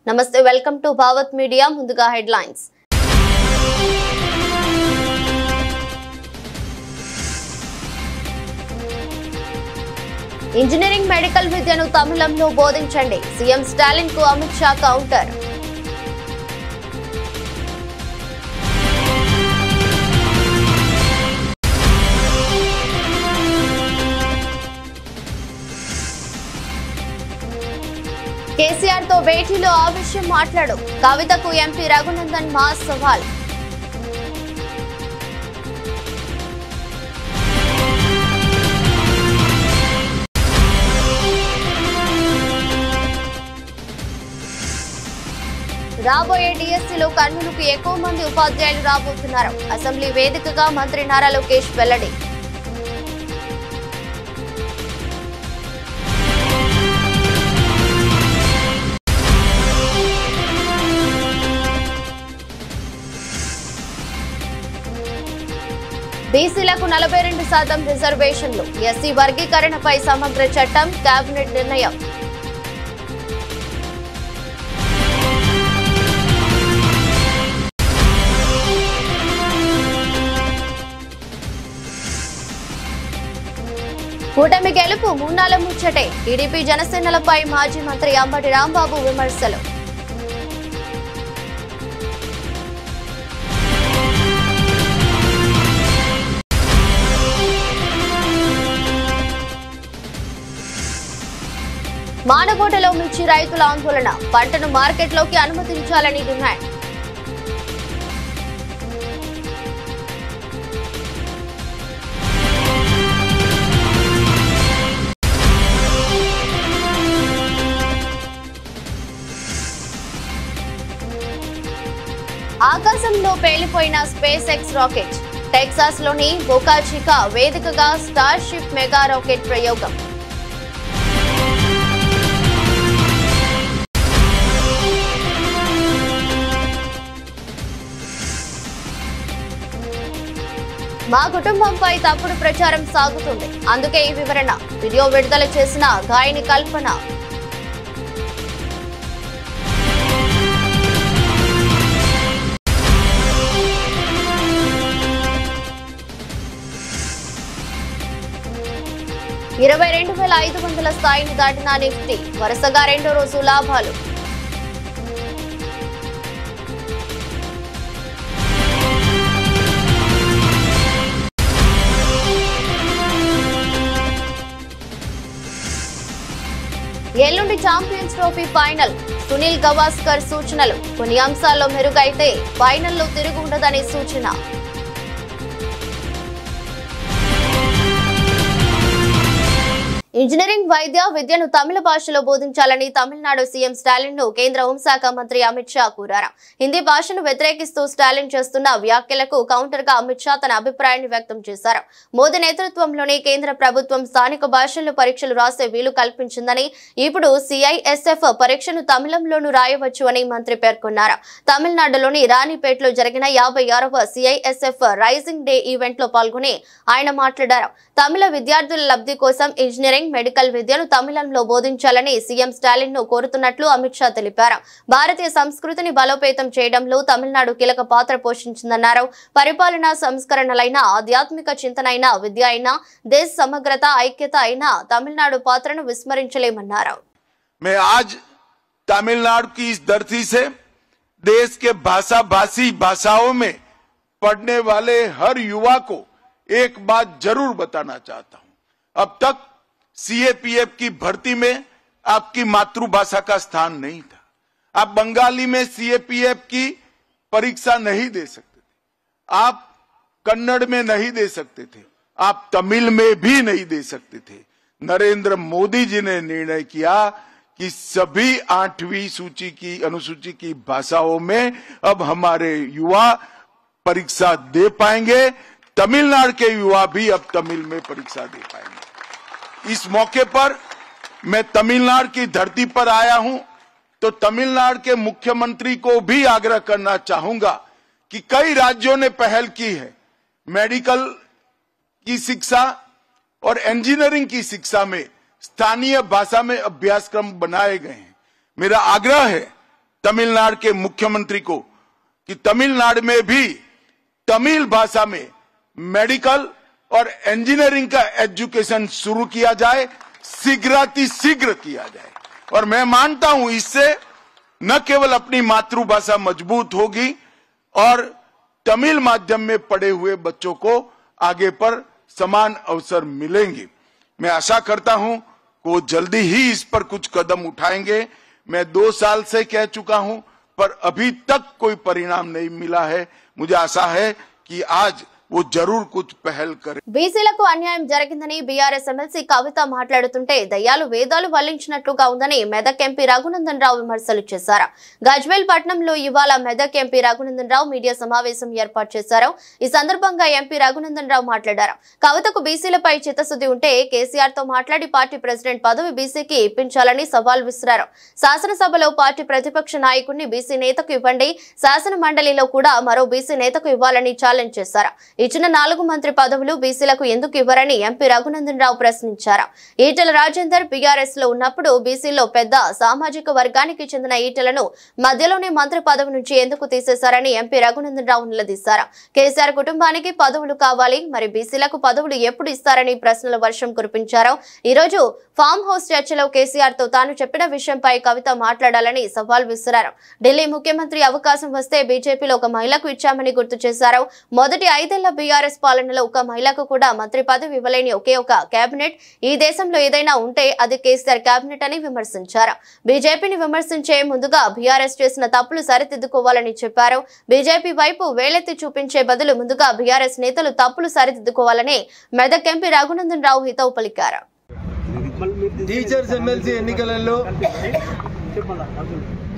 నమస్తే, welcome to Bhavat media. ముందుగా headlines. Engineering medical విద్యను తమిళంలో బోధించండి, సీఎం స్టాలిన్ కు అమిత్ షా కౌంటర్. కేసీఆర్ తో భేటీలో ఆ విషయం మాట్లాడు, కవితకు ఎంపీ రఘునందన్ మాస్ సవాల్. రాబోయే డిఎస్సీలో కర్నూలుకు ఎక్కువ మంది ఉపాధ్యాయులు రాబోతున్నారు. అసెంబ్లీ వేదికగా మంత్రి నారా లోకేష్ వెల్లడి. బీసీలకు 42% రిజర్వేషన్లు, ఎస్సీ వర్గీకరణపై సమగ్ర చట్టం, కేబినెట్ నిర్ణయం. కూటమి గెలుపు మూన్నాల ముచ్చటే, టీడీపీ జనసేనలపై మాజీ మంత్రి అంబటి రాంబాబు విమర్శలు. మానకోటలో మిర్చి రైతుల ఆందోళన, పంటను మార్కెట్లోకి అనుమతించాలని డిమాండ్. ఆకాశంలో పేలిపోయిన స్పేస్ ఎక్స్ రాకెట్, టెక్సాస్ లోని బోకా చికా వేదికగా స్టార్ షిప్ మెగా రాకెట్ ప్రయోగం. మా కుటుంబంపై తప్పుడు ప్రచారం సాగుతుంది, అందుకే ఈ వివరణ. వీడియో విడుదల చేసిన గాయని కల్పన. $22,500 స్థాయిని దాటిన నిఫ్టీ, వరుసగా రెండో రోజు లాభాలు. ఎల్లుండి champions trophy final, Sunil Gavaskar సూచనలు. కొన్ని అంశాల్లో మెరుగైతే ఫైనల్లో తిరుగు ఉండదనే సూచన. ఇంజనీరింగ్ వైద్య విద్యను తమిళ భాషలో బోధించాలని తమిళనాడు సీఎం స్టాలిన్ ను కేంద్ర హోంశాఖ మంత్రి అమిత్ షా కోరారు. హిందీ భాషను వ్యతిరేకిస్తూ స్టాలిన్ చేస్తున్న వ్యాఖ్యలకు కౌంటర్ గా అమిత్ షా తన అభిప్రాయాన్ని వ్యక్తం చేశారు. మోదీ నేతృత్వంలోని కేంద్ర ప్రభుత్వం స్థానిక భాషల్లో పరీక్షలు రాసే వీలు కల్పించిందని, ఇప్పుడు CISF పరీక్షను తమిళంలోనూ రాయవచ్చు అని మంత్రి పేర్కొన్నారు. తమిళనాడులోని రాణిపేటలో జరిగిన 56వ CISF రైజింగ్ డే ఈవెంట్ లో పాల్గొని ఆయన మాట్లాడారు. తమిళ విద్యార్థుల లబ్ధి కోసం ఇంజనీరింగ్ మెడికల్ విద్యను తమిళంలో బోధించాలని సీఎం స్టాలిన్ ను కోరుతున్నట్లు అమిత్ షా తెలిపారు. భారతీయ సంస్కృతిని బలోపేతం చేయడంలో తమిళనాడు కీలక పాత్ర పోషించిందన్నారు. పరిపాలనా సంస్కరణలైన, ఆధ్యాత్మిక చింతన అయినా, విద్య అయినా, దేశ సమగ్రత, ఐక్యత అయినా తమిళనాడు పాత్రను విస్మరించలేమన్నారు. मैं आज तमिलनाडु की इस धरती से देश के भाषी भाषाओं में पढ़ने वाले हर युवा को एक बात जरूर बताना चाहता हूं. अब तक CAPF की भर्ती में आपकी मातृभाषा का स्थान नहीं था. आप बंगाली में CAPF की परीक्षा नहीं दे सकते थे, आप कन्नड़ में नहीं दे सकते थे, आप तमिल में भी नहीं दे सकते थे. नरेंद्र मोदी जी ने निर्णय किया कि सभी 8वीं सूची की अनुसूची की भाषाओं में अब हमारे युवा परीक्षा दे पाएंगे. तमिलनाडु के युवा भी अब तमिल में परीक्षा दे पाएंगे. इस मौके पर मैं तमिलनाडु की धरती पर आया हूं तो तमिलनाडु के मुख्यमंत्री को भी आग्रह करना चाहूंगा कि कई राज्यों ने पहल की है मेडिकल की शिक्षा और इंजीनियरिंग की शिक्षा में स्थानीय भाषा में अभ्यासक्रम बनाए गए हैं। मेरा आग्रह है तमिलनाडु के मुख्यमंत्री को कि तमिलनाडु में भी तमिल भाषा में मेडिकल और इंजीनियरिंग का एजुकेशन शुरू किया जाए, शीघ्र किया जाए। और मैं मानता हूं इससे न केवल अपनी मातृभाषा मजबूत होगी और तमिल माध्यम में पढ़े हुए बच्चों को आगे पर समान अवसर मिलेंगे। मैं आशा करता हूं कि वो जल्दी ही इस पर कुछ कदम उठाएंगे। मैं 2 साल से कह चुका हूं पर अभी तक कोई परिणाम नहीं मिला है। मुझे आशा है कि आज वो जरूर कुछ पहल करे। బీసీలకు అన్యాయం జరిగిందని బీఆర్ఎస్ ఎమ్మెల్సీ కవిత మాట్లాడుతుంటే దయ్యాలు వేదాలు వల్లించినట్లుగా ఉందని మెదక్ ఎంపీ రఘునందన్ రావు విమర్శలు చేశారు. గజ్వేల్ పట్టణంలో ఇవాళ మెదక్ ఎంపీ రఘునందన్ రావు మీడియా సమావేశం ఏర్పాటు చేశారు. ఈ సందర్భంగా ఎంపీ రఘునందన్ రావు మాట్లాడారు. కవితకు బీసీలపై చిత్తశుద్ధి ఉంటే కేసీఆర్ తో మాట్లాడి పార్టీ ప్రెసిడెంట్ పదవి బీసీకి ఇప్పించాలని సవాల్ విసిరారు. శాసనసభలో పార్టీ ప్రతిపక్ష నాయకుడిని బీసీ నేతకు ఇవ్వండి, శాసన మండలిలో కూడా మరో బీసీ నేతకు ఇవ్వాలని ఛాలెంజ్ చేశారు. ఇచ్చిన 4 మంత్రి పదవులు బీసీలకు ఎందుకు ఇవ్వరని ఎంపీ రఘునందన్ రావు ప్రశ్నించారు. ఈటెల రాజేందర్ బీఆర్ఎస్ లో ఉన్నప్పుడు బీసీలో పెద్ద సామాజిక వర్గానికి చెందిన ఈటెలను మధ్యలోనే మంత్రి పదవి నుంచి ఎందుకు తీసేశారని ఎంపీ రఘునందన్ రావు నిలదీశారు. కేసీఆర్ కుటుంబానికి పదవులు కావాలి, మరి బీసీలకు పదవులు ఎప్పుడు ఇస్తారని ప్రశ్నల వర్షం కురిపించారు. ఈ రోజు ఫామ్ హౌస్ చర్చలో కేసీఆర్ తో తాను చెప్పిన విషయంపై కవిత మాట్లాడాలని సవాల్ విసిరారు. ఢిల్లీ ముఖ్యమంత్రి అవకాశం వస్తే బీజేపీలో ఒక మహిళకు ఇచ్చామని గుర్తు చేశారు. మొదటి 5 ఏళ్ల బీఆర్ఎస్ పాలనలో ఒక మహిళకు కూడా మంత్రి పదవి ఇవ్వలేని ఒకే ఒక కేబినెట్ ఈ దేశంలో ఏదైనా ఉంటే అది కేసీఆర్ కేబినెట్ అని విమర్శించారు. బీజేపీని విమర్శించే ముందుగా బీఆర్ఎస్ చేసిన తప్పులు సరిదిద్దుకోవాలని చెప్పారు. బీజేపీ వైపు వేలెత్తి చూపించే బదులు ముందుగా బీఆర్ఎస్ నేతలు తప్పులు సరిదిద్దుకోవాలని మెదక్ ఎంపీ రఘునందన్ రావు హితవు పలికారు. టీచర్స్ ఎమ్మెల్సీ ఎన్నికలలో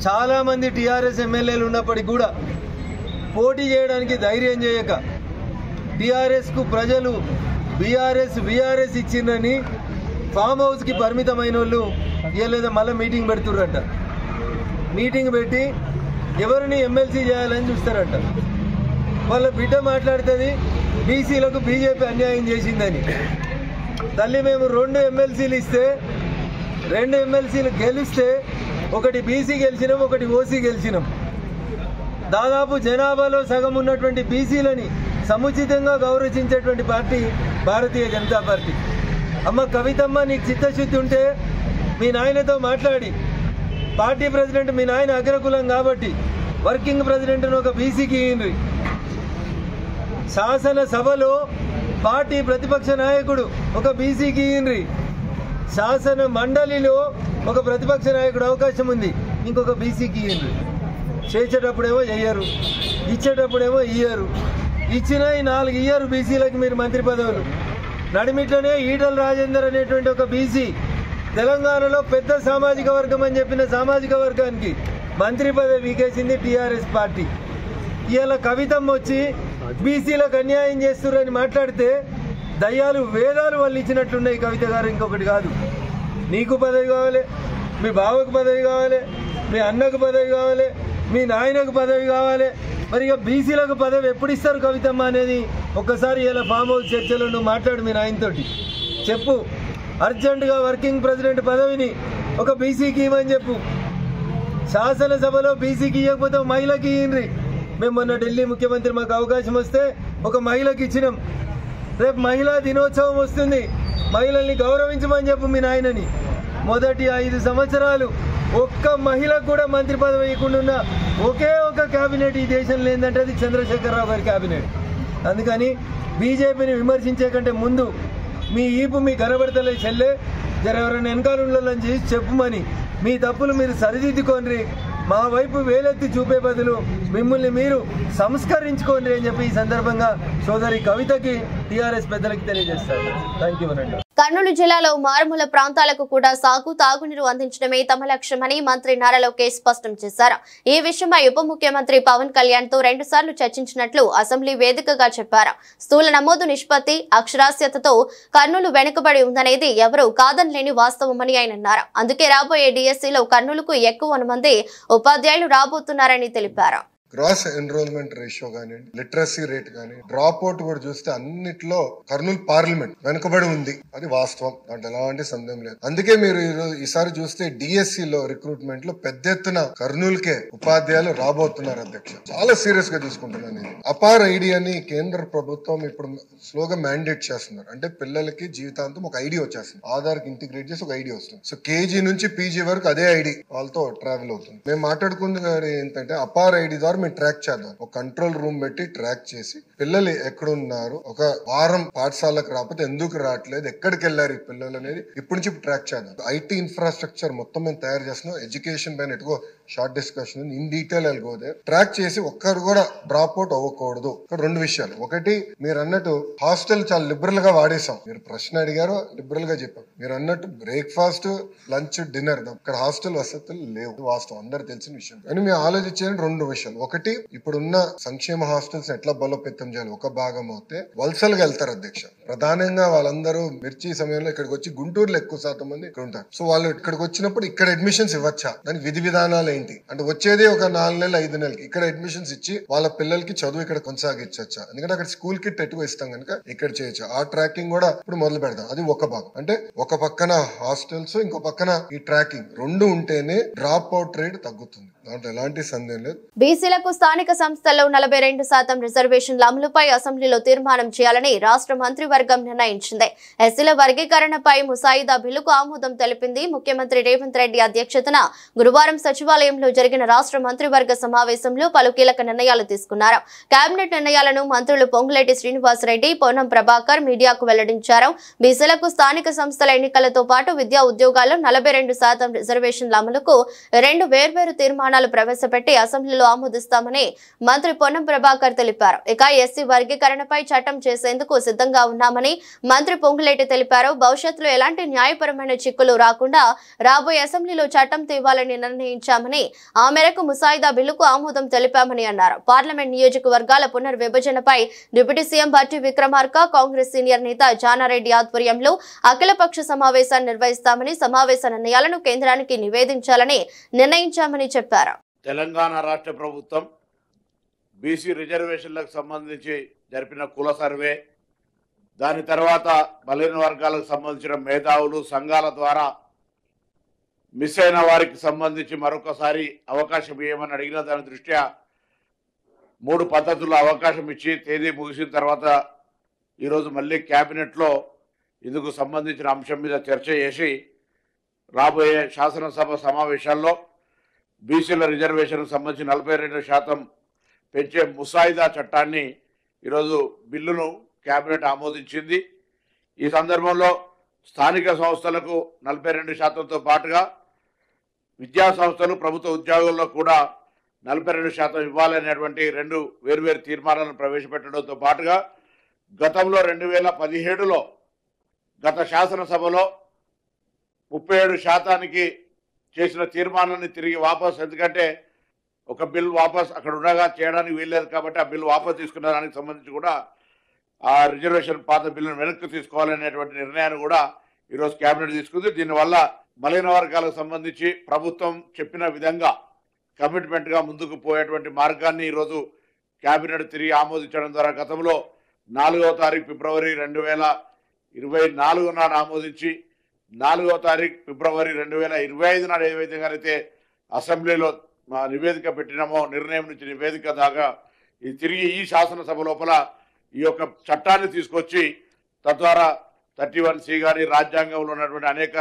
చాలా మంది టీఆర్ఎస్ ఎమ్మెల్యేలు ఉన్నప్పటికీ కూడా పోటీ చేయడానికి ధైర్యం చేయక టీఆర్ఎస్ కు ప్రజలు బీఆర్ఎస్ ఇచ్చిందని ఫామ్ హౌస్ కి పరిమితమైన వాళ్ళు ఇవ్వలేదా మళ్ళీ మీటింగ్ పెడుతుర్రంట. మీటింగ్ పెట్టి ఎవరిని ఎమ్మెల్సీ చేయాలని చూస్తారంట. వాళ్ళ బిడ్డ మాట్లాడుతుంది బీసీలకు బీజేపీ అన్యాయం చేసిందని. తల్లి మేము 2 ఎమ్మెల్సీలు ఇస్తే 2 ఎమ్మెల్సీలు గెలిస్తే ఒకటి బీసీ గెలిచినాం, ఒకటి ఓసీ గెలిచినాం. దాదాపు జనాభాలో సగం ఉన్నటువంటి బీసీలని సముచితంగా గౌరవించేటువంటి పార్టీ భారతీయ జనతా పార్టీ. అమ్మ కవితమ్మ, నీకు చిత్తశుద్ధి ఉంటే మీ నాయనతో మాట్లాడి పార్టీ ప్రెసిడెంట్ మీ నాయన అగ్రకులం కాబట్టి వర్కింగ్ ప్రెసిడెంట్ ఒక బీసీకి ఇయ్యండి. శాసనసభలో పార్టీ ప్రతిపక్ష నాయకుడు ఒక బీసీకి ఇయ్యండి. శాసన మండలిలో ఒక ప్రతిపక్ష నాయకుడు అవకాశం ఉంది, ఇంకొక బీసీకి ఇయ్యండి. చేసేటప్పుడేమో చెయ్యరు, ఇచ్చేటప్పుడేమో ఇయ్యరు. ఇచ్చిన ఈ 4 ఇయ్యరు బీసీలకు మీరు మంత్రి పదవులు. నడిమిట్లోనే ఈటల రాజేందర్ అనేటువంటి ఒక బీసీ తెలంగాణలో పెద్ద సామాజిక వర్గం అని చెప్పిన సామాజిక వర్గానికి మంత్రి పదవి వీకేసింది టీఆర్ఎస్ పార్టీ. ఇవాళ కవితమ్మ వచ్చి బీసీలకు అన్యాయం చేస్తున్నారని మాట్లాడితే దయ్యాలు వేదాలు వాళ్ళు ఇచ్చినట్లున్నాయి. కవిత గారు ఇంకొకటి కాదు, నీకు పదవి కావాలి, మీ బావకు పదవి కావాలి, మీ అన్నకు పదవి కావాలి, మీ నాయనకు పదవి కావాలి. మరి ఇక బీసీలకు పదవి ఎప్పుడు ఇస్తారు కవితమ్మ అనేది ఒక్కసారి ఇలా ఫామ్ హౌస్ చర్చలో నువ్వు మాట్లాడు. మీ నాయనతోటి చెప్పు, అర్జెంటుగా వర్కింగ్ ప్రెసిడెంట్ పదవిని ఒక బీసీకి ఇవ్వని చెప్పు. శాసనసభలో బీసీకి ఇవ్వకపోతే మహిళకి ఇయ్యండి. మేము మొన్న ఢిల్లీ ముఖ్యమంత్రి మాకు అవకాశం వస్తే ఒక మహిళకి ఇచ్చినాం. రేపు మహిళా దినోత్సవం వస్తుంది, మహిళల్ని గౌరవించమని చెప్పు మీ నాయనని. మొదటి 5 సంవత్సరాలు ఒక్క మహిళకు కూడా మంత్రి పదవి ఇవ్వకుండా ఒకే ఒక కేబినెట్ ఈ దేశంలో ఏంటంటే అది చంద్రశేఖరరావు గారి కేబినెట్. అందుకని బీజేపీని విమర్శించే కంటే ముందు మీ ఈపు మీ కనబడతలే చెల్లె జర ఎవరైనా వెనకాలని చేసి చెప్పుమని మీ తప్పులు మీరు సరిదిద్దుకోండి. మా వైపు వేలెత్తి చూపే బదులు మిమ్మల్ని మీరు సంస్కరించుకోండి అని చెప్పి ఈ సందర్భంగా సోదరి కవితకి టీఆర్ఎస్ పెద్దలకి తెలియజేస్తారు. Thank you. కర్నూలు జిల్లాలో మారుమూల ప్రాంతాలకు కూడా సాగు తాగునీరు అందించడమే తమ లక్ష్యమని మంత్రి నారా లోకేష్ స్పష్టం చేశారు. ఈ విషయమై ఉప ముఖ్యమంత్రి పవన్ కళ్యాణ్ తో 2 సార్లు చర్చించినట్లు అసెంబ్లీ వేదికగా చెప్పారు. స్థూల నమోదు నిష్పత్తి, అక్షరాస్యతతో కర్నూలు వెనుకబడి ఉందనేది ఎవరూ కాదనలేని వాస్తవమని ఆయన అన్నారు. అందుకే రాబోయే డిఎస్సీలో కర్నూలుకు ఎక్కువ మంది ఉపాధ్యాయులు రాబోతున్నారని తెలిపారు. గ్రాస్ ఎన్రోల్మెంట్ రేషియో కానీ, లిటరసీ రేట్ కానీ, డ్రాప్ అవుట్ కూడా చూస్తే అన్నిట్లో కర్నూలు పార్లమెంట్ వెనుకబడి ఉంది. అది వాస్తవం, దాంట్లో ఎలాంటి సందేహం లేదు. అందుకే మీరు ఈసారి చూస్తే డిఎస్సి లో రిక్రూట్మెంట్ లో పెద్ద ఎత్తున కర్నూలుకే ఉపాధ్యాయులు రాబోతున్నారు అధ్యక్ష. చాలా సీరియస్ గా తీసుకుంటున్నాను ఇది. అపార్ ఐడి అని కేంద్ర ప్రభుత్వం ఇప్పుడు స్లోగా మ్యాండేట్ చేస్తున్నారు. అంటే పిల్లలకి జీవితాంతం ఒక ఐడి వచ్చేస్తుంది, ఆధార్ కి ఇంటిగ్రేట్ చేసి ఒక ఐడి వస్తుంది. సో కేజీ నుంచి పీజీ వరకు అదే ఐడి వాళ్ళతో ట్రావెల్ అవుతుంది. మేము మాట్లాడుకుంది ఏంటంటే అపార్ ఐడి ద్వారా మేము ట్రాక్ చేద్దాం. ఒక కంట్రోల్ రూమ్ పెట్టి ట్రాక్ చేసి పిల్లలు ఎక్కడున్నారు, ఒక వారం పాఠశాలకు రాకపోతే ఎందుకు రావట్లేదు, ఎక్కడికి వెళ్ళారు ఈ పిల్లలు అనేది ఇప్పటి నుంచి ట్రాక్ చేద్దాం. ఐటీ ఇన్ఫ్రాస్ట్రక్చర్ మొత్తం మేము తయారు చేస్తున్నాం. ఎడ్యుకేషన్ పైన ఎటుకో షార్ట్ డిస్కషన్ ఇన్ డీటెయిల్ వెళ్ళిపోతే ట్రాక్ చేసి ఒక్కరు కూడా డ్రాప్ అవుట్ అవ్వకూడదు. ఇక్కడ రెండు విషయాలు. ఒకటి, మీరు అన్నట్టు హాస్టల్ చాలా లిబరల్ గా వాడేసాం. మీరు ప్రశ్న అడిగారు, లిబరల్ గా చెప్పాం. మీరు అన్నట్టు బ్రేక్ఫాస్ట్, లంచ్, డిన్నర్ ఇక్కడ హాస్టల్ వసతులు లేవు, వాస్తవం, అందరు తెలిసిన విషయం. కానీ మేము ఆలోచించే రెండు విషయాలు. ఒకటి, ఇప్పుడున్న సంక్షేమ హాస్టల్స్ ఎట్లా బలోపేతం చేయాలి ఒక భాగం అవుతే వలసలుగా వెళ్తారు అధ్యక్ష. ప్రధానంగా వాళ్ళందరూ మిర్చి సమయంలో ఇక్కడికి వచ్చి గుంటూరులో ఎక్కువ శాతం మంది ఇక్కడ ఉంటారు. సో వాళ్ళు ఇక్కడికి వచ్చినప్పుడు ఇక్కడ అడ్మిషన్స్ ఇవ్వచ్చా, దానికి విధి విధానాలు ఏంటి అంటే వచ్చేది ఒక 4 నెలలు 5 నెలలకి ఇక్కడ అడ్మిషన్స్ ఇచ్చి వాళ్ళ పిల్లలకి చదువు ఇక్కడ కొనసాగించచ్చా, ఎందుకంటే అక్కడ స్కూల్ కిట్ ఎటువ ఇస్తాం కనుక ఇక్కడ చేయొచ్చు. ఆ ట్రాకింగ్ కూడా ఇప్పుడు మొదలు పెడదాం. అది ఒక భాగం. అంటే ఒక పక్కన హాస్టల్స్, ఇంకో పక్కన ఈ ట్రాకింగ్ రెండు ఉంటేనే డ్రాప్ అవుట్ రేట్ తగ్గుతుంది. దాంట్లో ఎలాంటి సందేహం లేదు. బీసీలకు స్థానిక సంస్థల్లో 42% రిజర్వేషన్ల అమలుపై అసెంబ్లీలో తీర్మానం చేయాలని రాష్ట్ర మంత్రివర్గం నిర్ణయించింది. ఎస్సీల వర్గీకరణపై ముసాయిదా బిల్లుకు ఆమోదం తెలిపింది. ముఖ్యమంత్రి రేవంత్ రెడ్డి అధ్యక్షతన గురువారం సచివాలయంలో జరిగిన రాష్ట్ర మంత్రివర్గ సమావేశంలో పలు కీలక నిర్ణయాలు తీసుకున్నారు. కేబినెట్ నిర్ణయాలను మంత్రులు పొంగులేటి శ్రీనివాసరెడ్డి, పొన్నం ప్రభాకర్ మీడియాకు వెల్లడించారు. బీసీలకు స్థానిక సంస్థల ఎన్నికలతో పాటు విద్యా ఉద్యోగాల్లో 42% రిజర్వేషన్ల అమలుకు 2 వేర్వేరు తీర్మానాలు ప్రవేశపెట్టి అసెంబ్లీలో ఆమోదిస్తామని మంత్రి పొన్నం ప్రభాకర్ తెలిపారు. ఇక ఎస్సీ వర్గీకరణపై చట్టం చేసేందుకు సిద్ధంగా ఉన్నామని మంత్రి పొంగులేటి తెలిపారు. భవిష్యత్తులో ఎలాంటి న్యాయపరమైన చిక్కులు రాకుండా రాబోయే అసెంబ్లీలో చట్టం తేవాలని నిర్ణయించామని, ఆ మేరకు ముసాయిదా బిల్లుకు ఆమోదం తెలిపామని అన్నారు. పార్లమెంట్ నియోజకవర్గాల పునర్విభజనపై deputy CM Bhatti Vikramarka, Congress senior నేత జానారెడ్డి ఆధ్వర్యంలో అఖిలపక్ష సమావేశాన్ని నిర్వహిస్తామని, సమావేశ నిర్ణయాలను కేంద్రానికి నివేదించాలని నిర్ణయించామని చెప్పారు. తెలంగాణ రాష్ట్ర ప్రభుత్వం బీసీ రిజర్వేషన్లకు సంబంధించి జరిపిన కుల సర్వే, దాని తర్వాత బలహీన వర్గాలకు సంబంధించిన మేధావులు సంఘాల ద్వారా మిస్ అయిన వారికి సంబంధించి మరొకసారి అవకాశం ఇవ్వమని అడిగిన దాని దృష్ట్యా 3 పద్ధతుల్లో అవకాశం ఇచ్చి తేదీ ముగిసిన తర్వాత ఈరోజు మళ్ళీ క్యాబినెట్లో ఇందుకు సంబంధించిన అంశం మీద చర్చ చేసి రాబోయే శాసనసభ సమావేశాల్లో బీసీల రిజర్వేషన్కు సంబంధించి 42% పెంచే ముసాయిదా చట్టాన్ని ఈరోజు బిల్లును కేబినెట్ ఆమోదించింది. ఈ సందర్భంలో స్థానిక సంస్థలకు 42%తో పాటుగా విద్యా సంస్థలు, ప్రభుత్వ ఉద్యోగుల్లో కూడా 42% ఇవ్వాలనేటువంటి 2 వేర్వేరు తీర్మానాలను ప్రవేశపెట్టడంతో పాటుగా గతంలో 2017లో గత శాసనసభలో 37% చేసిన తీర్మానాన్ని తిరిగి వాపస్, ఎందుకంటే ఒక బిల్ వాపస్ అక్కడ ఉండగా చేయడానికి వీల్లేదు కాబట్టి ఆ బిల్ వాపస్ తీసుకున్న దానికి సంబంధించి కూడా ఆ రిజర్వేషన్ పాత బిల్లును వెనక్కి తీసుకోవాలనేటువంటి నిర్ణయాన్ని కూడా ఈరోజు కేబినెట్ తీసుకుంది. దీనివల్ల బలహీన వర్గాలకు సంబంధించి ప్రభుత్వం చెప్పిన విధంగా కమిట్మెంట్గా ముందుకు పోయేటువంటి మార్గాన్ని ఈరోజు కేబినెట్ తిరిగి ఆమోదించడం ద్వారా గతంలో 4వ తారీఖు ఫిబ్రవరి 2024 నాడు ఆమోదించి 4వ తారీఖు ఫిబ్రవరి 2025 నాడు ఏ విధంగానైతే అసెంబ్లీలో నివేదిక పెట్టినామో, నిర్ణయం నుంచి నివేదిక దాకా తిరిగి ఈ శాసనసభ లోపల ఈ యొక్క చట్టాన్ని తీసుకొచ్చి తద్వారా 31C కానీ రాజ్యాంగంలో ఉన్నటువంటి అనేక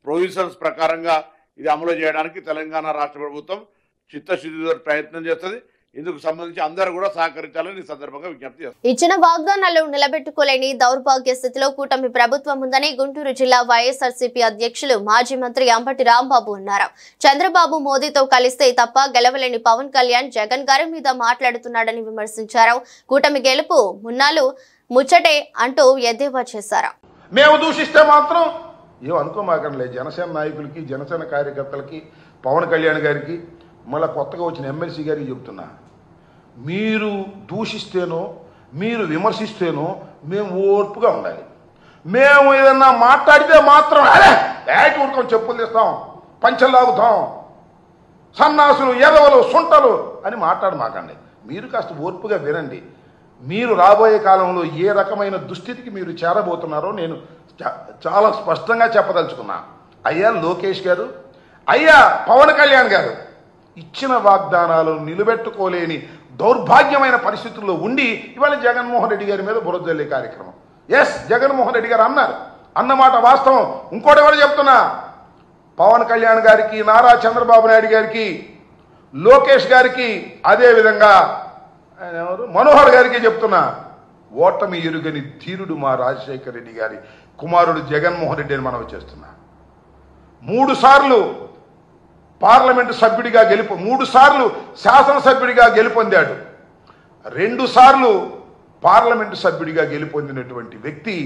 ప్రొవిజన్స్ ప్రకారంగా ఇది అమలు చేయడానికి తెలంగాణ రాష్ట్ర ప్రభుత్వం చిత్తశుద్ధితో ప్రయత్నం చేస్తుంది. ఇందుకు సంబంధించి అందరూ కూడా సహకరించాలని ఈ సందర్భంగా విజ్ఞప్తి చేస్తారు. ఇచ్చిన వాగ్దానాలు నిలబెట్టుకోలేని దౌర్భాగ్య స్థితిలో కూటమి ప్రభుత్వం ఉందని గుంటూరు జిల్లా వైఎస్ఆర్సీపీ అధ్యక్షులు మాజీ మంత్రి అంబటి రాంబాబు అన్నారు. చంద్రబాబు మోదీతో కలిస్తే తప్ప గెలవలేని పవన్ కళ్యాణ్ జగన్ గారి మీద మాట్లాడుతున్నాడని విమర్శించారు. కూటమి గెలుపు మున్నాలు ముచ్చటే అంటూ ఎద్దేవా చేశారు. మేము దూషిస్తే మాత్రం ఏం అనుకోమాకండి. జనసేన నాయకులకి, జనసేన కార్యకర్తలకి, పవన్ కళ్యాణ్ గారికి, మళ్ళీ కొత్తగా వచ్చిన ఎమ్మెల్సీ గారికి చెప్తున్నా, మీరు దూషిస్తేనో మీరు విమర్శిస్తేనో మేము ఓర్పుగా ఉండాలి. మేము ఏదన్నా మాట్లాడితే మాత్రం ఊరుకొని చెప్పులు తీస్తాం, పంచలు లాగుతాం, సన్నాసులు, ఎదవలు, సుంటలు అని మాట్లాడమాకండి. మీరు కాస్త ఓర్పుగా వినండి. మీరు రాబోయే కాలంలో ఏ రకమైన దుస్థితికి మీరు చేరబోతున్నారో నేను చాలా స్పష్టంగా చెప్పదలుచుకున్నా. అయ్యా లోకేష్ గారు, అయ్యా పవన్ కళ్యాణ్ గారు, ఇచ్చిన వాగ్దానాలను నిలబెట్టుకోలేని దౌర్భాగ్యమైన పరిస్థితుల్లో ఉండి ఇవాళ జగన్మోహన్ రెడ్డి గారి మీద బురద జల్లే కార్యక్రమం. ఎస్, జగన్మోహన్ రెడ్డి గారు అన్నమాట వాస్తవం. ఇంకోటి ఎవరు చెప్తున్నా, పవన్ కళ్యాణ్ గారికి, నారా చంద్రబాబు నాయుడు గారికి, లోకేష్ గారికి, అదేవిధంగా ఆయన ఎవరు మనోహర్ గారికి చెప్తున్నా, ఓటమి ఎరుగని ధీరుడు మా రాజశేఖర రెడ్డి గారి కుమారుడు జగన్మోహన్ రెడ్డి అని మనం చేస్తున్నా. 3 సార్లు పార్లమెంటు సభ్యుడిగా 3 సార్లు శాసనసభ్యుడిగా గెలుపొందాడు. 2 సార్లు పార్లమెంటు సభ్యుడిగా గెలుపొందినటువంటి వ్యక్తి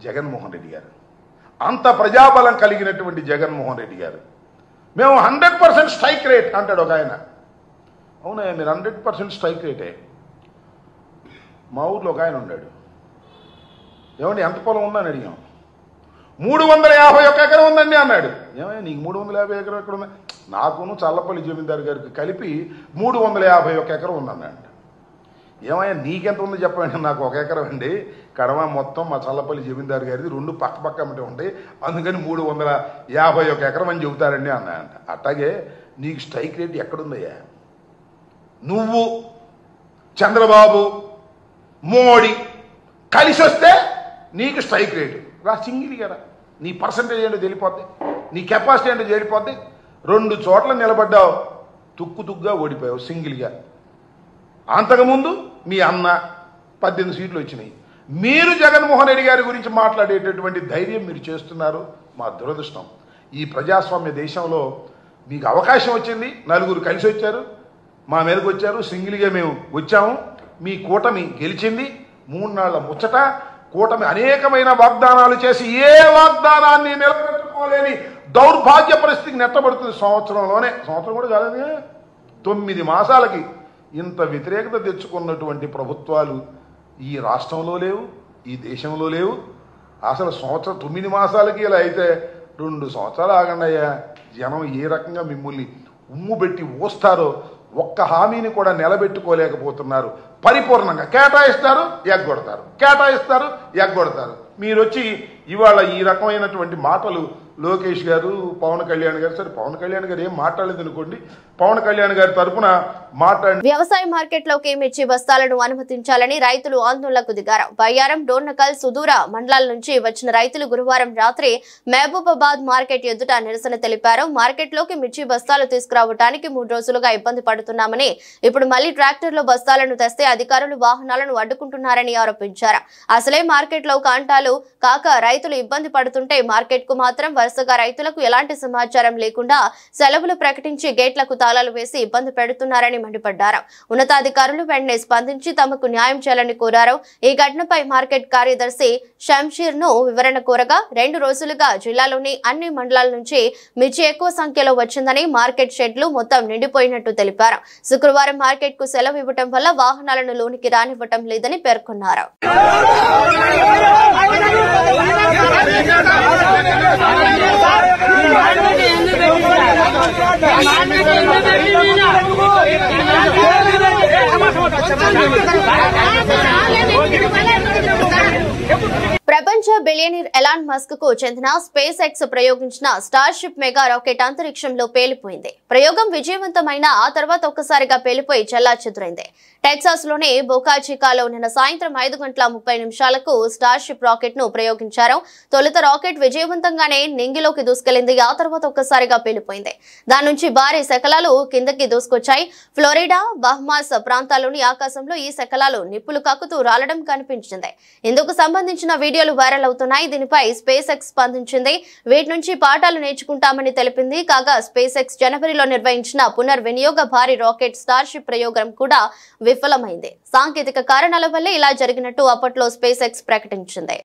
జగన్మోహన్ రెడ్డి గారు. అంత ప్రజాబలం కలిగినటువంటి జగన్మోహన్ రెడ్డి గారు మేము 100% స్ట్రైక్ రేట్ అంటాడు ఒక ఆయన. అవునా, మీరు 100% స్ట్రైక్ రేటే. మా ఊర్లో ఒక ఆయన ఉన్నాడు, ఏమండి ఎంత పొలం ఉందని అడిగాం. 351 ఎకరం ఉందండి అన్నాడు. ఏమయ్యా నీకు 350 ఎకరం ఎక్కడ ఉంది? నాకును చల్లపల్లి జమీందారు గారికి కలిపి 351 ఎకరం ఉందన్నాడు. ఏమయ్యా నీకెంత ఉంది చెప్పండి. నాకు 1 ఎకరం అండి, కడమ మొత్తం మా చల్లపల్లి జమీందారు గారిది 2 పక్క ఉంటాయి, అందుకని 351 ఎకరం అని చెబుతారండి అన్నాయంట. అట్లాగే నీకు స్ట్రైక్ రేట్ ఎక్కడుందయ్యా? నువ్వు చంద్రబాబు మోడీ కలిసి వస్తే నీకు స్ట్రైక్ రేటు రా, సింగిల్ కదా. నీ పర్సంటేజ్ ఏంటో తెలిపోద్ది, నీ కెపాసిటీ ఏంటో తెలిపోద్ది. 2 చోట్ల నిలబడ్డావు, తుక్కుగా ఓడిపోయావు సింగిల్గా. అంతకుముందు మీ అన్న 18 సీట్లు వచ్చినాయి. మీరు జగన్మోహన్ రెడ్డి గారి గురించి మాట్లాడేటటువంటి ధైర్యం మీరు చేస్తున్నారు. మా దురదృష్టం. ఈ ప్రజాస్వామ్య దేశంలో మీకు అవకాశం వచ్చింది, 4 కలిసి వచ్చారు, మా మీదకి వచ్చారు, సింగిల్గా మేము వచ్చాము. మీ కూటమి గెలిచింది. 3 నాళ్ల ముచ్చట. కూటమి అనేకమైన వాగ్దానాలు చేసి ఏ వాగ్దానాన్ని నిలబెట్టుకోలేని దౌర్భాగ్య పరిస్థితికి నెట్టబడుతుంది. సంవత్సరం కూడా కాలేదు, 9 మాసాలకి ఇంత వ్యతిరేకత తెచ్చుకున్నటువంటి ప్రభుత్వాలు ఈ రాష్ట్రంలో లేవు, ఈ దేశంలో లేవు. అసలు 9 మాసాలకి ఇలా అయితే 2 సంవత్సరాలు ఆగండి అయ్యా. జనం ఏ రకంగా మిమ్మల్ని ఉమ్ము పెట్టి ఓస్తారో ఒక్క హామీని కూడా నిలబెట్టుకోలేకపోతున్నారు. పరిపూర్ణంగా కేటాయిస్తారు, ఎగ్గొడతారు. మీరు వచ్చి ఇవాళ ఈ రకమైనటువంటి మాటలు లోకేష్ గారు, పవన్ కళ్యాణ్ గారు, సరే పవన్ కళ్యాణ్ గారు ఏం మాట్లాడలేదు అనుకోండి, పవన్ కళ్యాణ్ గారి తరఫున మాట్లాడి వ్యవసాయ మార్కెట్లోకి మిర్చి బస్తాలను అనుమతించాలని రైతులు ఆందోళనకు దిగారు. బయ్యారం, డోర్నకల్, సుదూర మండలాల నుంచి వచ్చిన రైతులు గురువారం రాత్రి మహబూబాబాద్ మార్కెట్ ఎదుట నిరసన తెలిపారు. మార్కెట్లోకి మిర్చి బస్తాలు తీసుకురావడానికి 3 రోజులుగా ఇబ్బంది పడుతున్నామని, ఇప్పుడు మళ్లీ ట్రాక్టర్లో బస్తాలను తెస్తే అధికారులు వాహనాలను అడ్డుకుంటున్నారని ఆరోపించారు. అసలే మార్కెట్లో కాంటాలు కాక రైతులు ఇబ్బంది పడుతుంటే మార్కెట్ కు మాత్రం వరుసగా రైతులకు ఎలాంటి సమాచారం లేకుండా సెలవులు ప్రకటించి గేట్లకు తాళాలు వేసి ఇబ్బంది పెడుతున్నారని మండిపడ్డారు. ఉన్నతాధికారులు వెంటనే స్పందించి తమకు న్యాయం చేయాలని కోరారు. ఈ ఘటనపై మార్కెట్ కార్యదర్శి షంషీర్ ను వివరణ కోరగా 2 రోజులుగా జిల్లాలోని అన్ని మండలాల నుంచి మిర్చి ఎక్కువ సంఖ్యలో వచ్చిందని, మార్కెట్ షెడ్లు మొత్తం నిండిపోయినట్టు తెలిపారు. శుక్రవారం మార్కెట్ కు సెలవు ఇవ్వడం వల్ల వాహనాలను లోనికి రానివ్వటం లేదని పేర్కొన్నారు. ప్రపంచ బిలియనీర్ ఎలాన్ మస్క్ కు చెందిన స్పేస్ ఎక్స్ ప్రయోగించిన స్టార్షిప్ మెగా రాకెట్ అంతరిక్షంలో పేలిపోయింది. ప్రయోగం విజయవంతమైన ఆ తర్వాత ఒక్కసారిగా పేలిపోయి చెల్లాచెదురైంది. టెక్సాస్ లోని బోకా చికాలో నిన్న సాయంత్రం 5:30 స్టార్షిప్ రాకెట్ ను ప్రయోగించారు. తొలుత రాకెట్ విజయవంతంగానే నింగిలోకి దూసుకెళ్లింది. ఆ తర్వాత ఒక్కసారిగా పేలిపోయింది. దాని నుంచి భారీ శకలాలు కిందకి దూసుకొచ్చాయి. ఫ్లోరిడా, బహమాస్ ప్రాంతాల్లోని ఆకాశంలో ఈ శకలాలు నిప్పులు కక్కుతూ రాలడం కనిపించింది. ఇందుకు సంబంధించిన వీడియోలు వైరల్ అవుతున్నాయి. దీనిపై స్పేస్ ఎక్స్ స్పందించింది. వీటి నుంచి పాఠాలు నేర్చుకుంటామని తెలిపింది. కాగా స్పేస్ ఎక్స్ జనవరిలో నిర్వహించిన పునర్వినియోగ భారీ రాకెట్ స్టార్షిప్ ప్రయోగం కూడా విఫలమైంది. సాంకేతిక కారణాల వల్లే ఇలా జరిగినట్టు అప్పట్లో స్పేస్ ఎక్స్ ప్రకటించింది.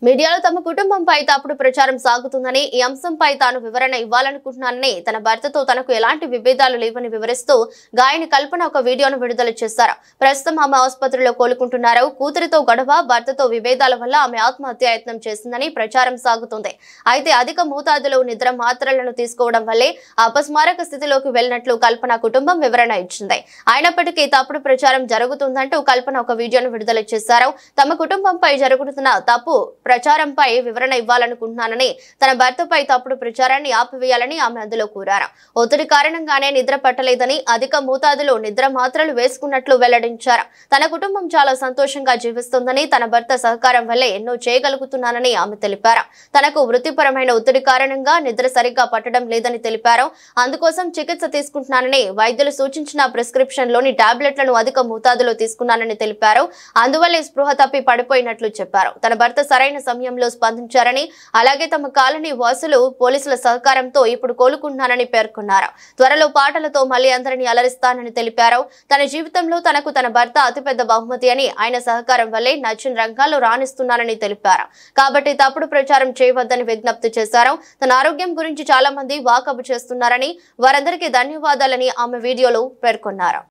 మీడియాలో తమ కుటుంబంపై తప్పుడు ప్రచారం సాగుతుందని ఈ అంశంపై తాను వివరణ ఇవ్వాలనుకుంటున్నానని తన భర్తతో తనకు ఎలాంటి విభేదాలు లేవని వివరిస్తూ గాయని కల్పన ఒక వీడియోను విడుదల చేశారు. ప్రస్తుతం ఆమె ఆసుపత్రిలో కోలుకుంటున్నారు. కూతురితో గొడవ, భర్తతో విభేదాల వల్ల ఆమె ఆత్మహత్యాయత్నం చేసిందని ప్రచారం సాగుతుంది. అయితే అధిక మోతాదులో నిద్ర మాత్రలను తీసుకోవడం వల్లే అపస్మారక స్థితిలోకి వెళ్లినట్లు కల్పన కుటుంబం వివరణ ఇచ్చింది. అయినప్పటికీ తప్పుడు ప్రచారం జరుగుతుందంటూ కల్పన ఒక వీడియోను విడుదల చేశారు. తమ కుటుంబంపై జరుగుతున్న తప్పు ప్రచారంపై వివరణ ఇవ్వాలనుకుంటున్నానని, తన భర్తపై తప్పుడు ప్రచారాన్ని ఆపివేయాలని ఆమె అందులో కోరారు. ఒత్తిడి కారణంగానే నిద్ర పట్టలేదని, అధిక మోతాదులో నిద్ర మాత్రలు వేసుకున్నట్లు వెల్లడించారు. తన కుటుంబం చాలా సంతోషంగా జీవిస్తుందని, తన భర్త సహకారం వల్లే ఎన్నో చేయగలుగుతున్నానని ఆమె తెలిపారు. తనకు వృత్తిపరమైన ఒత్తిడి కారణంగా నిద్ర సరిగ్గా పట్టడం లేదని తెలిపారు. అందుకోసం చికిత్స తీసుకుంటున్నానని, వైద్యులు సూచించిన ప్రిస్క్రిప్షన్ లోని టాబ్లెట్లను అధిక మోతాదులో తీసుకున్నానని తెలిపారు. అందువల్లే స్పృహ తప్పి పడిపోయినట్లు చెప్పారు. తన భర్త సరైన సమయంలో స్పందించారని, అలాగే తమ కాలనీ వాసులు పోలీసుల సహకారంతో ఇప్పుడు కోలుకుంటున్నానని పేర్కొన్నారు. త్వరలో పాటలతో మళ్లీ అందరినీ అలరిస్తానని తెలిపారు. తన జీవితంలో తనకు తన భర్త అతిపెద్ద బహుమతి అని, ఆయన సహకారం వల్లే నచ్చిన రంగాల్లో రాణిస్తున్నానని తెలిపారు. కాబట్టి తప్పుడు ప్రచారం చేయవద్దని విజ్ఞప్తి చేశారు. తన ఆరోగ్యం గురించి చాలా మంది వాకబు చేస్తున్నారని, వారందరికీ ధన్యవాదాలని ఆమె వీడియోలో పేర్కొన్నారు.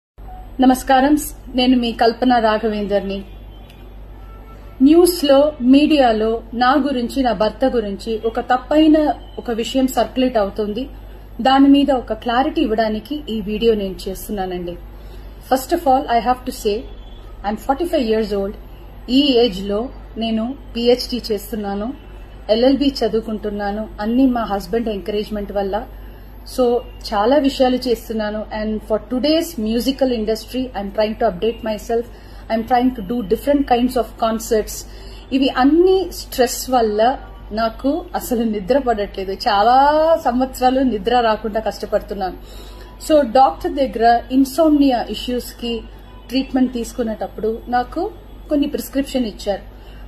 నమస్కారం, నేను మీ కల్పన రాఘవేందర్ని. న్యూస్ లో, మీడియాలో నా గురించి, నా భర్త గురించి ఒక తప్పైన ఒక విషయం సర్క్యులేట్ అవుతుంది. దాని మీద ఒక క్లారిటీ ఇవ్వడానికి ఈ వీడియో నేను చేస్తున్నానండి. First of all I have to say I'm 45 years old. ఈ ఏజ్ లో నేను PhD చేస్తున్నాను, LLB చదువుకుంటున్నాను. అన్ని మా హస్బెండ్ ఎంకరేజ్మెంట్ వల్ల. సో చాలా విషయాలు చేస్తున్నాను. And for today's musical industry I'm trying to update my self. I'm trying to do different kinds of concerts. ఇవి అన్ని స్ట్రెస్ వల్ల నాకు అసలు నిద్ర పడట్లేదు. చాలా సంవత్సరాలు నిద్ర రాకుండా కష్టపడుతున్నాను. సో డాక్టర్ దగ్గర ఇన్సోమ్నియా ఇష్యూస్ కి ట్రీట్మెంట్ తీసుకునేటప్పుడు నాకు కొన్ని ప్రిస్క్రిప్షన్ ఇచ్చారు.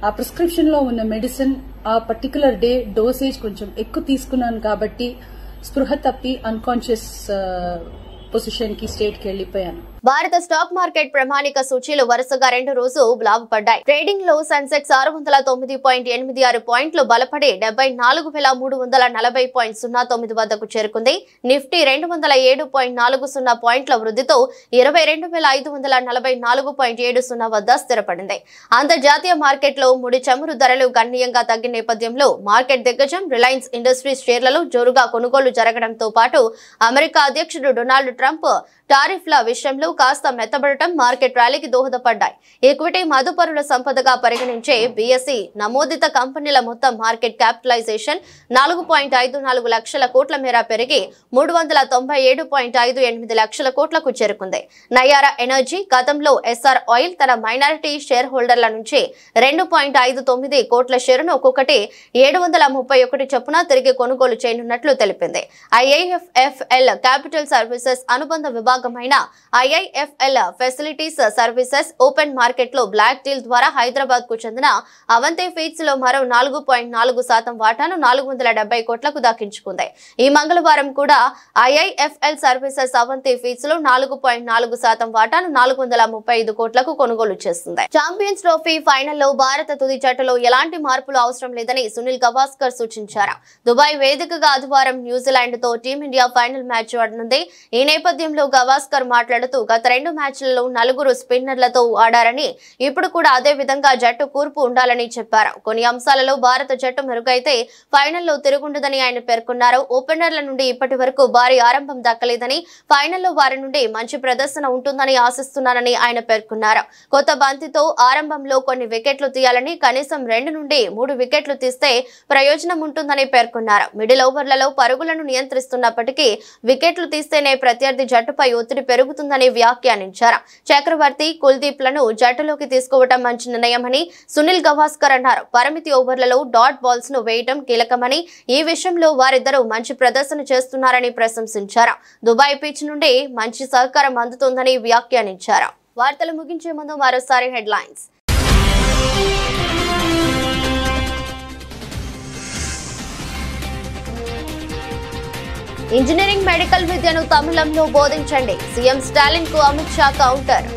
ఆ ప్రిస్క్రిప్షన్ లో ఉన్న మెడిసిన్ ఆ పర్టికులర్ డే డోసేజ్ కొంచెం ఎక్కువ తీసుకున్నాను కాబట్టి స్పృహ తప్పి అన్కాన్షియస్ పొజిషన్ కి స్టేట్ కి వెళ్లిపోయాను. భారత స్టాక్ మార్కెట్ ప్రామాణిక సూచీలు వరుసగా 2 రోజులు లాభపడ్డాయి. ట్రేడింగ్ లో సెన్సెక్స్ 609.86 పాయింట్లు బలపడి 74,340.09 వద్దకు చేరుకుంది. నిఫ్టీ 207.40 పాయింట్ల వృద్ధితో 22,544.70 వద్ద స్థిరపడింది. అంతర్జాతీయ మార్కెట్లో ముడి చమురు ధరలు గణనీయంగా తగ్గిన నేపథ్యంలో మార్కెట్ దిగ్గజం రిలయన్స్ ఇండస్ట్రీస్ షేర్లలో జోరుగా కొనుగోలు జరగడంతో పాటు అమెరికా అధ్యక్షుడు డొనాల్డ్ ట్రంప్ టారిఫ్ల విషయంలో కాస్త మెత్తబడటం మార్కెట్ ర్యాలీకి దోహదపడ్డాయి. ఈక్విటీ మదుపరుల సంపదగా పరిగణించే బీఎస్ఈ నమోదిత కంపెనీల మొత్తం మార్కెట్ క్యాపిటలైజేషన్ 4.54 లక్షల కోట్ల మేర పెరిగి 397.58 లక్షల కోట్లకు చేరుకుంది. నయారా ఎనర్జీ గతంలో ఎస్ఆర్ ఆయిల్ తన మైనారిటీ షేర్ హోల్డర్ల నుంచి 2.59 కోట్ల షేరును ఒక్కొక్కటి 731 చొప్పున తిరిగి కొనుగోలు చేయనున్నట్లు తెలిపింది. IIFL క్యాపిటల్ సర్వీసెస్ అనుబంధ విభాగమైన IIFL facilities services open market లో బ్లాక్ డీల్ ద్వారా హైదరాబాద్ కు చెందిన అవంతి ఫీడ్స్ లో మరో 4.4% వాటాను 470 కోట్లకు దక్కించుకుంది. ఈ మంగళవారం కూడా IIFL సర్వీసెస్ అవంతి ఫీడ్స్ లో 4.4% వాటాను 435 కోట్లకు కొనుగోలు చేస్తుంది. ఛాంపియన్స్ ట్రోఫీ ఫైనల్లో భారత తుది జట్టులో ఎలాంటి మార్పులు అవసరం లేదని సునీల్ గవాస్కర్ సూచించారు. దుబాయ్ వేదికగా ఆదివారం న్యూజిలాండ్ తో టీమిండియా ఫైనల్ మ్యాచ్ ఆడనుంది. ఈ నేపథ్యంలో గవాస్కర్ మాట్లాడుతూ గత 2 మ్యాచ్లలో 4 స్పిన్నర్లతో ఆడారని, ఇప్పుడు కూడా అదే విధంగా జట్టు కూర్పు ఉండాలని చెప్పారు. కొన్ని అంశాలలో భారత జట్టు మెరుగైతే ఫైనల్లో తిరుగుండదని ఆయన పేర్కొన్నారు. ఓపెనర్ల నుండి ఇప్పటి వరకు భారీ ఆరంభం దక్కలేదని, ఫైనల్లో వారి నుండి మంచి ప్రదర్శన ఉంటుందని ఆశిస్తున్నానని ఆయన పేర్కొన్నారు. కొత్త బంతితో ఆరంభంలో కొన్ని వికెట్లు తీయాలని, కనీసం 2 నుండి 3 వికెట్లు తీస్తే ప్రయోజనం ఉంటుందని పేర్కొన్నారు. మిడిల్ ఓవర్లలో పరుగులను నియంత్రిస్తున్నప్పటికీ వికెట్లు తీస్తేనే ప్రత్యర్థి జట్టుపై ఒత్తిడి పెరుగుతుందని వ్యాఖ్యానించారు. చక్రవర్తి, కుల్దీప్ లను జట్టులోకి తీసుకోవడం మంచి నిర్ణయమని సునీల్ గవాస్కర్ అన్నారు. పరిమితి ఓవర్లలో డాట్ బాల్స్ ను వేయడం కీలకమని, ఈ విషయంలో వారిద్దరూ మంచి ప్రదర్శన చేస్తున్నారని ప్రశంసించారు. దుబాయ్ పిచ్ నుండి మంచి సహకారం అందుతోందని వ్యాఖ్యానించారు. వార్తలు ముగించే ముందు మరోసారి హెడ్లైన్స్. ఇంజనీరింగ్, మెడికల్ విద్యను తమిళంలో బోధించండి. సీఎం స్టాలిన్ కు అమిత్ షా కౌంటర్.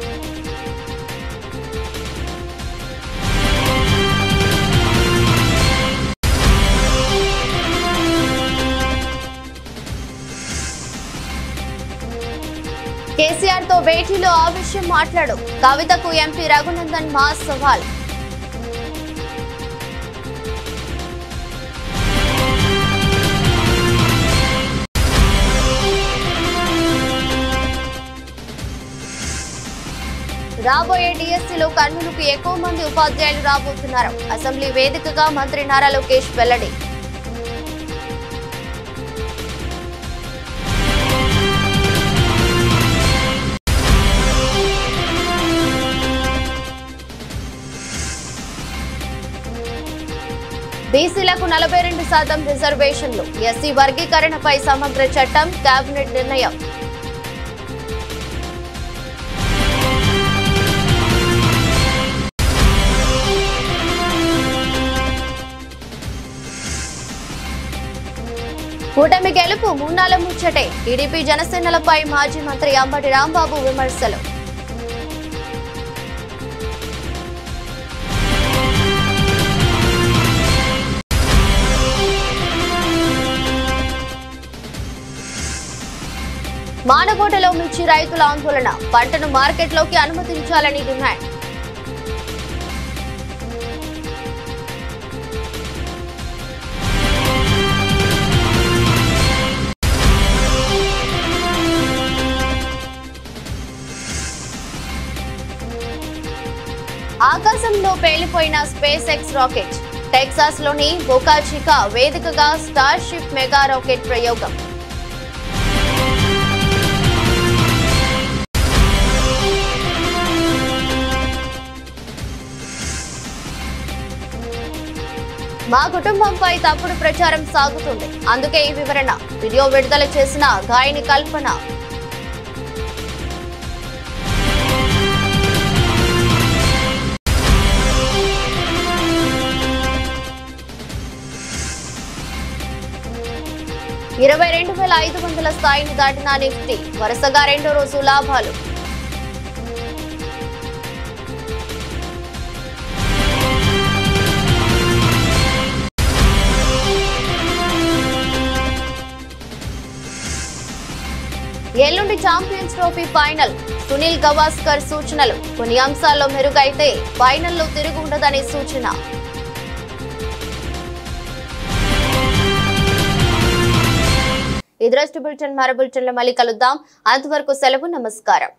కేసీఆర్ తో భేటీలో ఆ విషయం మాట్లాడు. కవితకు ఎంపీ రఘునందన్ మాస్ సవాల్. రాబోయే డిఎస్సీలో కర్నూలుకు ఎక్కువ మంది ఉపాధ్యాయులు రాబోతున్నారు. అసెంబ్లీ వేదికగా మంత్రి నారా లోకేష్ వెల్లడి. బీసీలకు 42% రిజర్వేషన్లు. ఎస్సీ వర్గీకరణపై సమగ్ర చట్టం కేబినెట్ నిర్ణయం. కూటమి గెలుపు మూన్నాల ముచ్చటే. టీడీపీ జనసేనలపై మాజీ మంత్రి అంబటి రాంబాబు విమర్శలు. మానకోటలో మిర్చి రైతుల ఆందోళన. పంటను మార్కెట్లోకి అనుమతించాలని డిమాండ్. ఆకాశంలో పేలిపోయిన స్పేస్ ఎక్స్ రాకెట్. టెక్సాస్ లోని బోకా చికా వేదికగా స్టార్ షిప్ మెగా రాకెట్ ప్రయోగం. మా కుటుంబంపై తప్పుడు ప్రచారం సాగుతుంది, అందుకే ఈ వివరణ. వీడియో విడుదల చేసిన గాయని కల్పన. $22,500 స్థాయిని దాటిన నిఫ్టీ వరుసగా రెండో రోజు లాభాలు. ఎల్లుండి champions trophy final. Sunil Gavaskar సూచనలు. కొన్ని అంశాల్లో మెరుగైతే ఫైనల్లో తిరుగు ఉండదని సూచన. ఈ దృష్టి బులెటిన్ మరో బులెటిన్లో మళ్ళీ కలుద్దాం. అంతవరకు సెలవు. నమస్కారం.